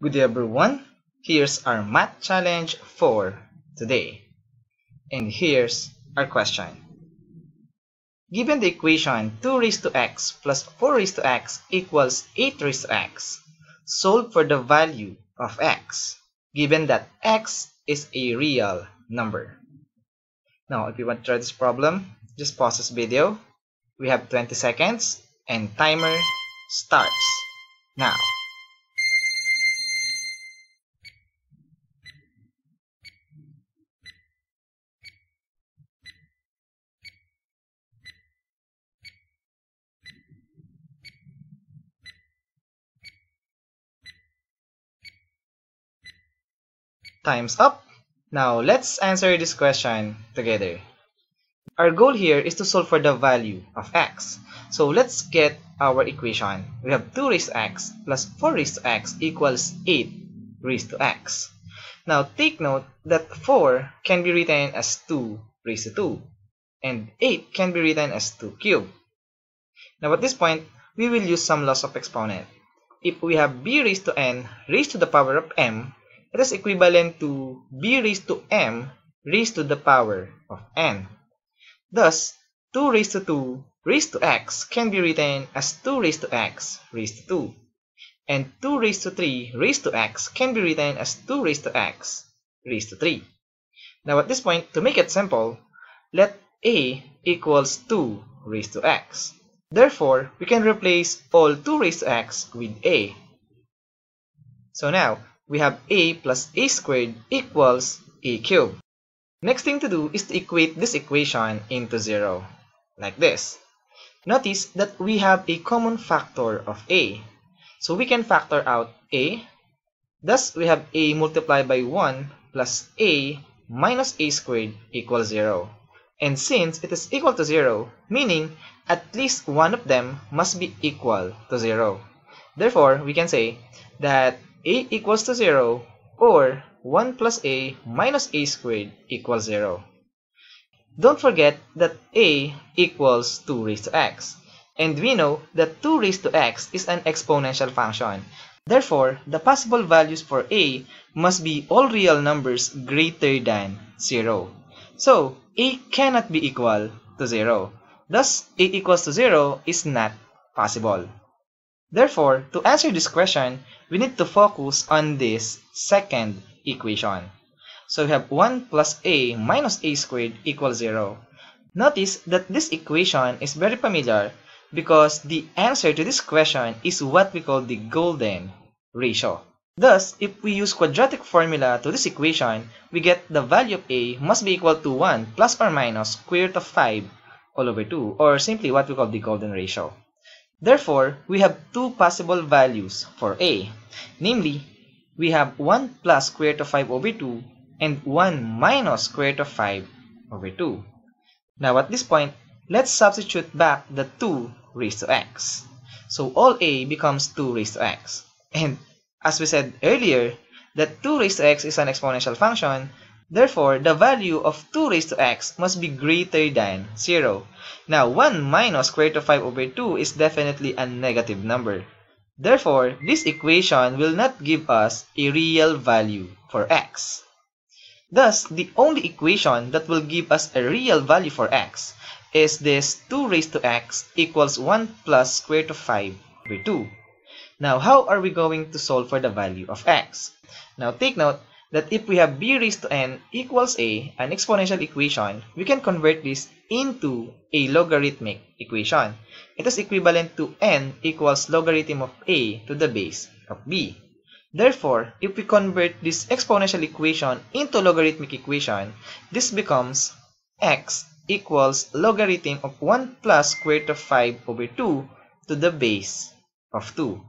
Good day everyone, here's our math challenge for today. And here's our question. Given the equation 2 raised to x plus 4 raised to x equals 8 raised to x, solve for the value of x, given that x is a real number. Now, if you want to try this problem, just pause this video. We have 20 seconds and timer starts now. Time's up. Now let's answer this question together. Our goal here is to solve for the value of x. So let's get our equation. We have 2 raised to x plus 4 raised to x equals 8 raised to x. Now take note that 4 can be written as 2 raised to 2 and 8 can be written as 2 cubed. Now at this point, we will use some laws of exponent. If we have b raised to n raised to the power of m, it is equivalent to b raised to m raised to the power of n. Thus, 2 raised to 2 raised to x can be written as 2 raised to x raised to 2. And 2 raised to 3 raised to x can be written as 2 raised to x raised to 3. Now at this point, to make it simple, let a equals 2 raised to x. Therefore, we can replace all 2 raised to x with a. So now, we have a plus a squared equals a cubed. Next thing to do is to equate this equation into 0, like this. Notice that we have a common factor of a. So we can factor out a. Thus, we have a multiplied by 1 plus a minus a squared equals 0. And since it is equal to 0, meaning at least one of them must be equal to 0. Therefore, we can say that a equals to 0 or 1 plus a minus a squared equals 0. Don't forget that a equals 2 raised to x. And we know that 2 raised to x is an exponential function. Therefore, the possible values for a must be all real numbers greater than 0. So, a cannot be equal to 0. Thus, a equals to 0 is not possible. Therefore, to answer this question, we need to focus on this second equation. So we have 1 plus a minus a squared equals 0. Notice that this equation is very familiar because the answer to this question is what we call the golden ratio. Thus, if we use quadratic formula to this equation, we get the value of a must be equal to 1 plus or minus square root of 5 all over 2, or simply what we call the golden ratio. Therefore, we have two possible values for a. Namely, we have 1 plus square root of 5 over 2 and 1 minus square root of 5 over 2. Now at this point, let's substitute back the 2 raised to x. So all a becomes 2 raised to x. And as we said earlier, that 2 raised to x is an exponential function. Therefore, the value of 2 raised to x must be greater than 0. Now, 1 minus square root of 5 over 2 is definitely a negative number. Therefore, this equation will not give us a real value for x. Thus, the only equation that will give us a real value for x is this 2 raised to x equals 1 plus square root of 5 over 2. Now, how are we going to solve for the value of x? Now, take note that if we have b raised to n equals a, an exponential equation, we can convert this into a logarithmic equation. It is equivalent to n equals logarithm of a to the base of b. Therefore, if we convert this exponential equation into logarithmic equation, this becomes x equals logarithm of 1 plus square root of 5 over 2 to the base of 2.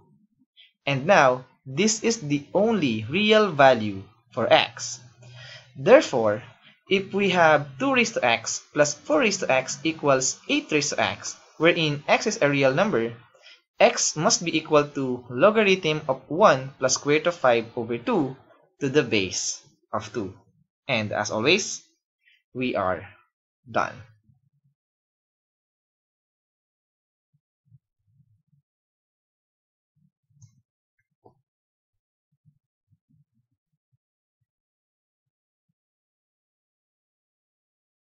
And now, this is the only real value for x. Therefore, if we have 2 raised to x plus 4 raised to x equals 8 raised to x, wherein x is a real number, x must be equal to logarithm of 1 plus square root of 5 over 2 to the base of 2. And as always, we are done.